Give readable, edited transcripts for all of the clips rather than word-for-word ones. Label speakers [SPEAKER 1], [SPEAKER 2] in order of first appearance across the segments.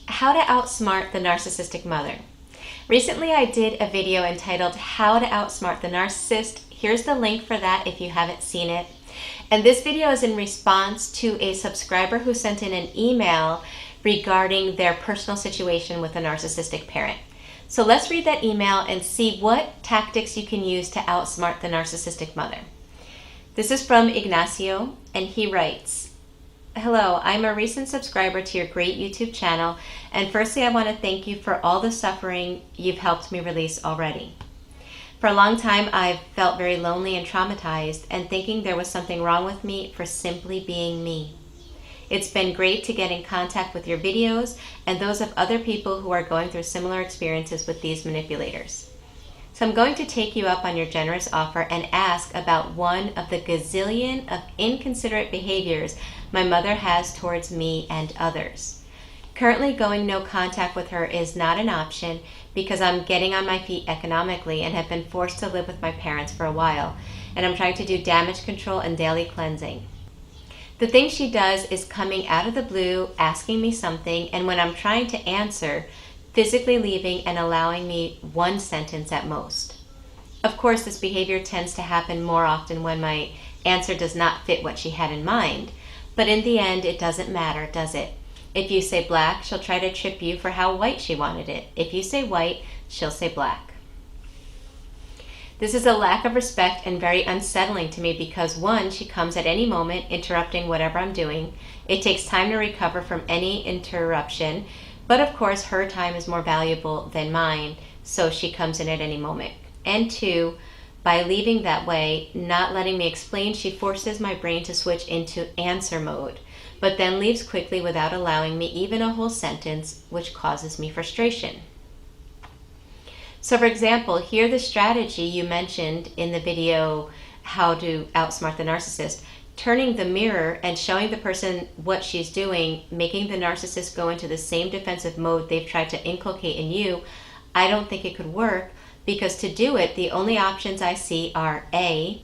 [SPEAKER 1] How to Outsmart the Narcissistic Mother. Recently I did a video entitled How to Outsmart the Narcissist. Here's the link for that if you haven't seen it. And this video is in response to a subscriber who sent in an email regarding their personal situation with a narcissistic parent. So let's read that email and see what tactics you can use to outsmart the narcissistic mother. This is from Ignacio, and he writes, "Hello, I'm a recent subscriber to your great YouTube channel, and firstly I want to thank you for all the suffering you've helped me release already. For a long time I've felt very lonely and traumatized and thinking there was something wrong with me for simply being me. It's been great to get in contact with your videos and those of other people who are going through similar experiences with these manipulators. So I'm going to take you up on your generous offer and ask about one of the gazillion of inconsiderate behaviors my mother has towards me and others. Currently going no contact with her is not an option because I'm getting on my feet economically and have been forced to live with my parents for a while, and I'm trying to do damage control and daily cleansing. The thing she does is coming out of the blue, asking me something, and when I'm trying to answer, physically leaving and allowing me one sentence at most. Of course, this behavior tends to happen more often when my answer does not fit what she had in mind, but in the end, it doesn't matter, does it? If you say black, she'll try to trip you for how white she wanted it. If you say white, she'll say black. This is a lack of respect and very unsettling to me because one, she comes at any moment interrupting whatever I'm doing. It takes time to recover from any interruption, but of course her time is more valuable than mine, so she comes in at any moment. And two, by leaving that way, not letting me explain, she forces my brain to switch into answer mode, but then leaves quickly without allowing me even a whole sentence, which causes me frustration. So for example, here the strategy you mentioned in the video, How to Outsmart the Narcissist, turning the mirror and showing the person what she's doing, making the narcissist go into the same defensive mode they've tried to inculcate in you, I don't think it could work, because to do it, the only options I see are A,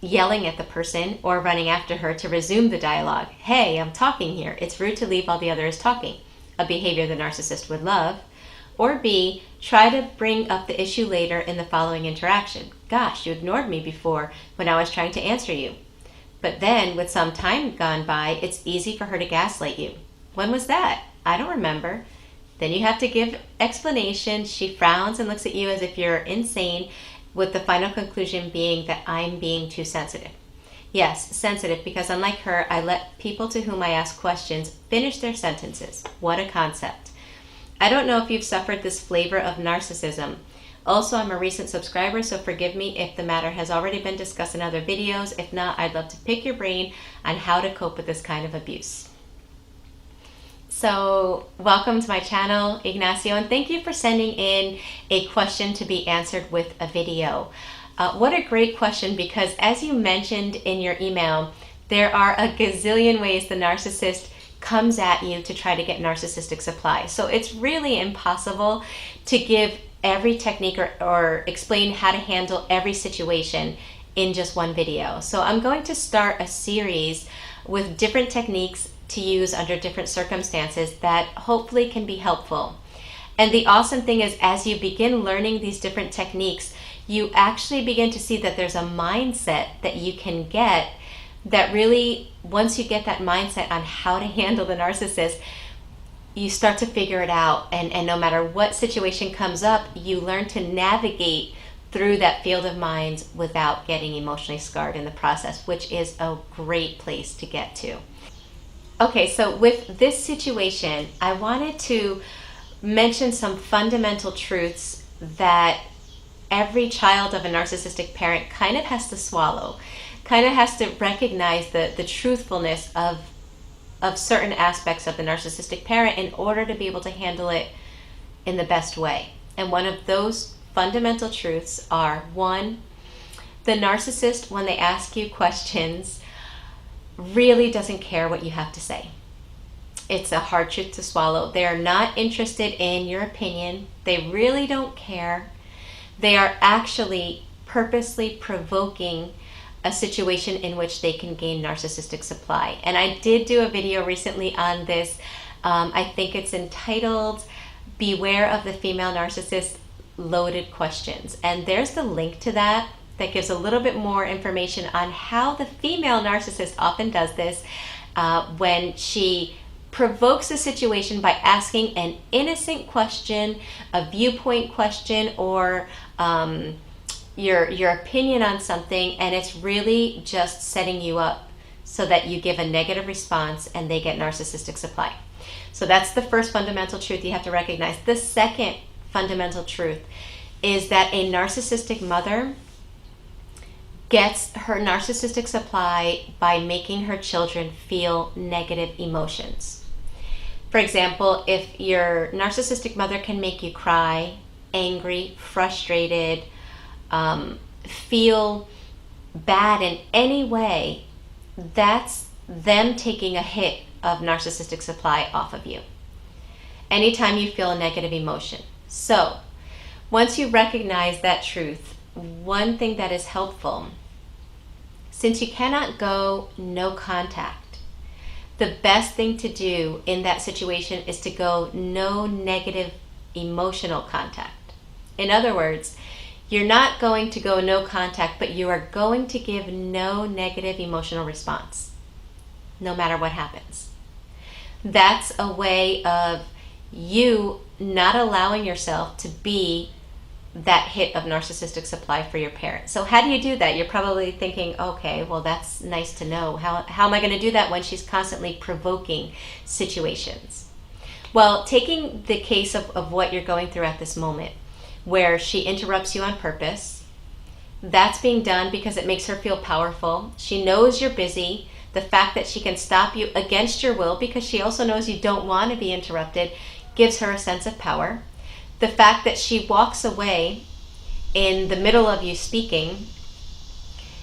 [SPEAKER 1] yelling at the person or running after her to resume the dialogue. Hey, I'm talking here. It's rude to leave while the other is talking, a behavior the narcissist would love. Or B, try to bring up the issue later in the following interaction. Gosh, you ignored me before when I was trying to answer you. But then, with some time gone by, it's easy for her to gaslight you. When was that? I don't remember. Then you have to give explanation. She frowns and looks at you as if you're insane, with the final conclusion being that I'm being too sensitive. Yes, sensitive, because unlike her, I let people to whom I ask questions finish their sentences. What a concept. I don't know if you've suffered this flavor of narcissism. Also, I'm a recent subscriber, so forgive me if the matter has already been discussed in other videos. If not, I'd love to pick your brain on how to cope with this kind of abuse. So, welcome to my channel, Ignacio, and thank you for sending in a question to be answered with a video. What a great question, because as you mentioned in your email, there are a gazillion ways the narcissist comes at you to try to get narcissistic supply. So it's really impossible to give every technique or explain how to handle every situation in just one video. So I'm going to start a series with different techniques to use under different circumstances that hopefully can be helpful. And the awesome thing is, as you begin learning these different techniques, you actually begin to see that there's a mindset that you can get that really, once you get that mindset on how to handle the narcissist, you start to figure it out. And no matter what situation comes up, you learn to navigate through that field of minds without getting emotionally scarred in the process, which is a great place to get to. Okay, so with this situation, I wanted to mention some fundamental truths that every child of a narcissistic parent kind of has to swallow, kind of has to recognize the truthfulness of certain aspects of the narcissistic parent in order to be able to handle it in the best way. And one of those fundamental truths are, one, the narcissist, when they ask you questions, really doesn't care what you have to say. It's a hard truth to swallow. They are not interested in your opinion. They really don't care. They are actually purposely provoking a situation in which they can gain narcissistic supply. And I did do a video recently on this I think it's entitled Beware of the Female Narcissist Loaded Questions. And there's the link to that gives a little bit more information on how the female narcissist often does this when she provokes a situation by asking an innocent question, a viewpoint question, or your opinion on something, and it's really just setting you up so that you give a negative response and they get narcissistic supply. So that's the first fundamental truth you have to recognize. The second fundamental truth is that a narcissistic mother gets her narcissistic supply by making her children feel negative emotions. For example, if your narcissistic mother can make you cry, angry, frustrated, feel bad in any way, that's them taking a hit of narcissistic supply off of you. Anytime you feel a negative emotion. So, once you recognize that truth, one thing that is helpful, since you cannot go no contact, the best thing to do in that situation is to go no negative emotional contact. In other words, you're not going to go no contact, but you are going to give no negative emotional response, no matter what happens. That's a way of you not allowing yourself to be that hit of narcissistic supply for your parent. So how do you do that? You're probably thinking, okay, well, that's nice to know. How am I going to do that when she's constantly provoking situations? Well, taking the case of what you're going through at this moment, where she interrupts you on purpose, that's being done because it makes her feel powerful. She knows you're busy. The fact that she can stop you against your will, because she also knows you don't want to be interrupted, gives her a sense of power. The fact that she walks away in the middle of you speaking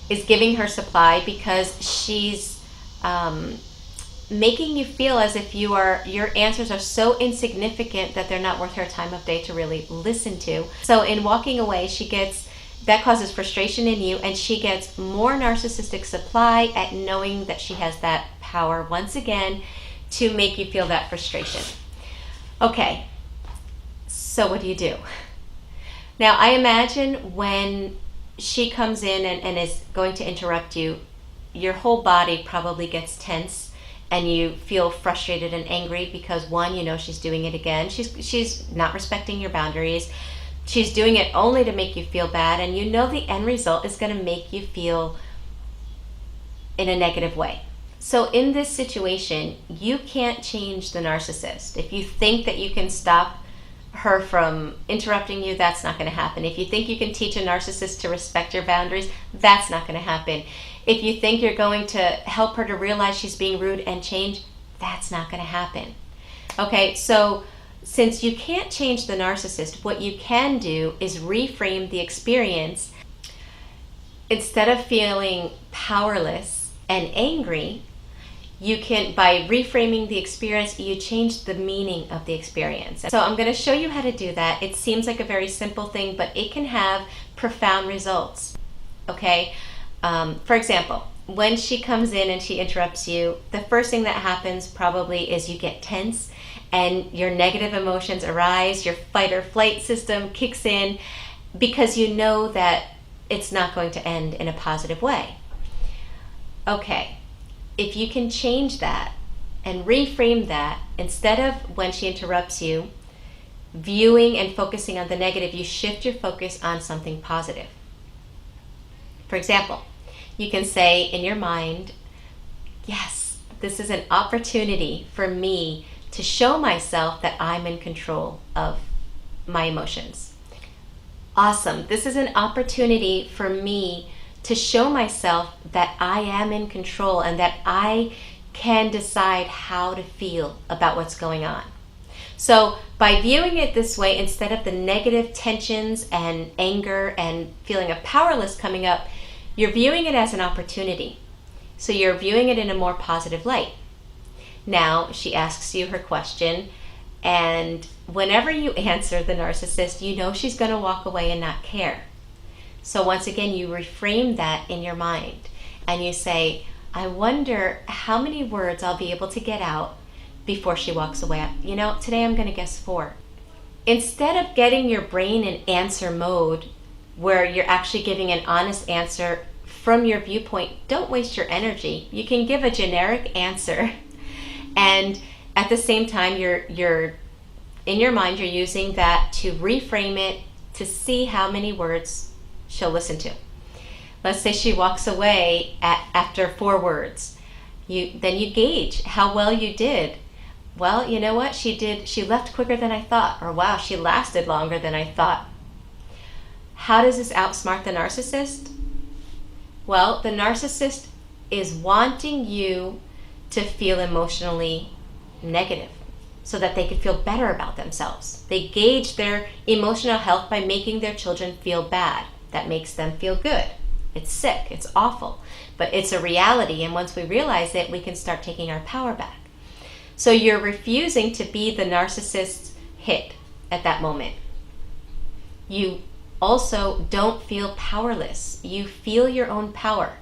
[SPEAKER 1] is giving her supply, because she's making you feel as if your answers are so insignificant that they're not worth her time of day to really listen to. So in walking away, that causes frustration in you, and she gets more narcissistic supply at knowing that she has that power once again to make you feel that frustration. Okay, so what do you do? Now, I imagine when she comes in and is going to interrupt you, your whole body probably gets tense and you feel frustrated and angry because, one, you know she's doing it again. She's not respecting your boundaries. She's doing it only to make you feel bad, and you know the end result is going to make you feel in a negative way. So in this situation, you can't change the narcissist. If you think that you can stop her from interrupting you, that's not going to happen. If you think you can teach a narcissist to respect your boundaries, that's not going to happen. If you think you're going to help her to realize she's being rude and change, that's not going to happen. Okay, so since you can't change the narcissist, what you can do is reframe the experience. Instead of feeling powerless and angry, you can, by reframing the experience, you change the meaning of the experience. So I'm going to show you how to do that. It seems like a very simple thing, but it can have profound results. Okay? For example, when she comes in and she interrupts you, the first thing that happens probably is you get tense and your negative emotions arise, your fight or flight system kicks in, because you know that it's not going to end in a positive way. Okay. If you can change that and reframe that, instead of when she interrupts you, viewing and focusing on the negative, you shift your focus on something positive. For example, you can say in your mind, yes, this is an opportunity for me to show myself that I'm in control of my emotions. Awesome, this is an opportunity for me to show myself that I am in control and that I can decide how to feel about what's going on. So by viewing it this way, instead of the negative tensions and anger and feeling of powerless coming up, you're viewing it as an opportunity. So you're viewing it in a more positive light. Now she asks you her question, and whenever you answer the narcissist, you know she's going to walk away and not care. So once again, you reframe that in your mind and you say, I wonder how many words I'll be able to get out before she walks away. You know, today I'm going to guess 4. Instead of getting your brain in answer mode, where you're actually giving an honest answer from your viewpoint, don't waste your energy. You can give a generic answer, and at the same time, you're in your mind, you're using that to reframe it to see how many words she'll listen to. Let's say she walks away after 4 words. Then you gauge how well you did. Well, you know what? She left quicker than I thought. Or wow, she lasted longer than I thought. How does this outsmart the narcissist? Well, the narcissist is wanting you to feel emotionally negative so that they could feel better about themselves. They gauge their emotional health by making their children feel bad. That makes them feel good. It's sick, it's awful, but it's a reality, and once we realize it, we can start taking our power back. So you're refusing to be the narcissist's hit at that moment. You also don't feel powerless. You feel your own power,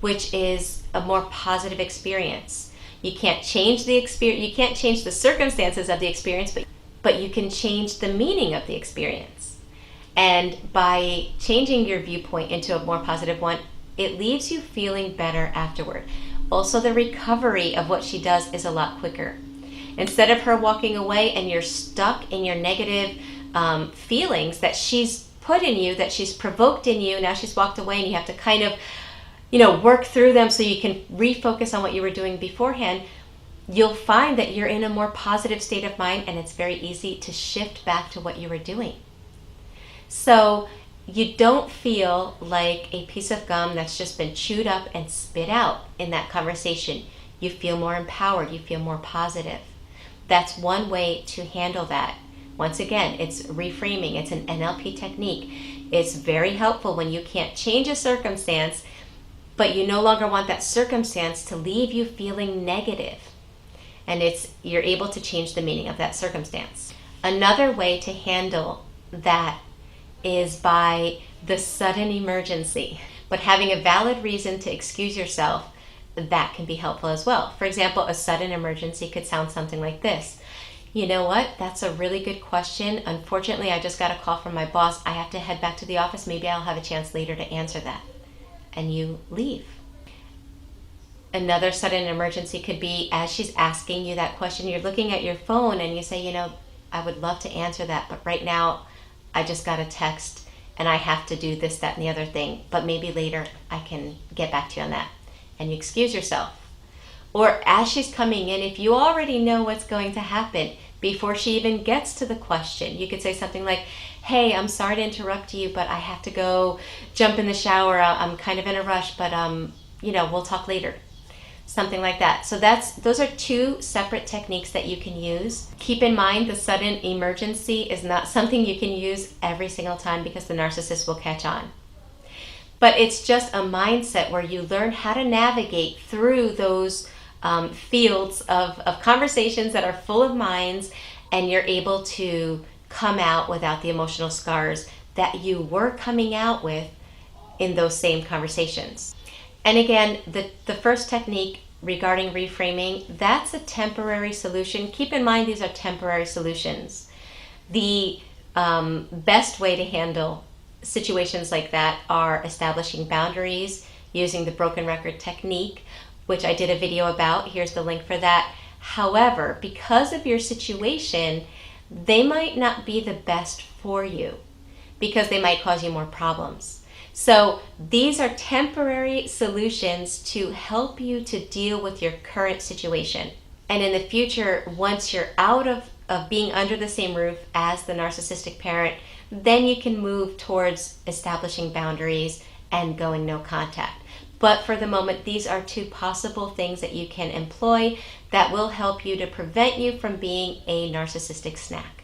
[SPEAKER 1] which is a more positive experience. You can't change the experience, you can't change the circumstances of the experience, but you can change the meaning of the experience. And by changing your viewpoint into a more positive one, it leaves you feeling better afterward. Also, the recovery of what she does is a lot quicker. Instead of her walking away and you're stuck in your negative feelings that she's put in you, that she's provoked in you, now she's walked away and you have to kind of, work through them so you can refocus on what you were doing beforehand, you'll find that you're in a more positive state of mind, and it's very easy to shift back to what you were doing. So you don't feel like a piece of gum that's just been chewed up and spit out in that conversation. You feel more empowered, you feel more positive. That's one way to handle that. Once again, it's reframing. It's an NLP technique. It's very helpful when you can't change a circumstance, but you no longer want that circumstance to leave you feeling negative. And you're able to change the meaning of that circumstance. Another way to handle that is by the sudden emergency, but having a valid reason to excuse yourself, that can be helpful as well. For example, a sudden emergency could sound something like this. You know what? That's a really good question. Unfortunately, I just got a call from my boss. I have to head back to the office. Maybe I'll have a chance later to answer that. And you leave. Another sudden emergency could be, as she's asking you that question, you're looking at your phone and you say, I would love to answer that, but right now I just got a text and I have to do this, that, and the other thing, but maybe later I can get back to you on that. And you excuse yourself. Or as she's coming in, if you already know what's going to happen before she even gets to the question, you could say something like, hey, I'm sorry to interrupt you, but I have to go jump in the shower. I'm kind of in a rush, but we'll talk later. Something like that. So those are 2 separate techniques that you can use. Keep in mind, the sudden emergency is not something you can use every single time because the narcissist will catch on. But it's just a mindset where you learn how to navigate through those fields of conversations that are full of minds, and you're able to come out without the emotional scars that you were coming out with in those same conversations. And again, the first technique regarding reframing, that's a temporary solution. Keep in mind, these are temporary solutions. The best way to handle situations like that are establishing boundaries, using the broken record technique, which I did a video about. Here's the link for that. However, because of your situation, they might not be the best for you because they might cause you more problems. So these are temporary solutions to help you to deal with your current situation. And in the future, once you're out of being under the same roof as the narcissistic parent, then you can move towards establishing boundaries and going no contact. But for the moment, these are 2 possible things that you can employ that will help you to prevent you from being a narcissistic snack.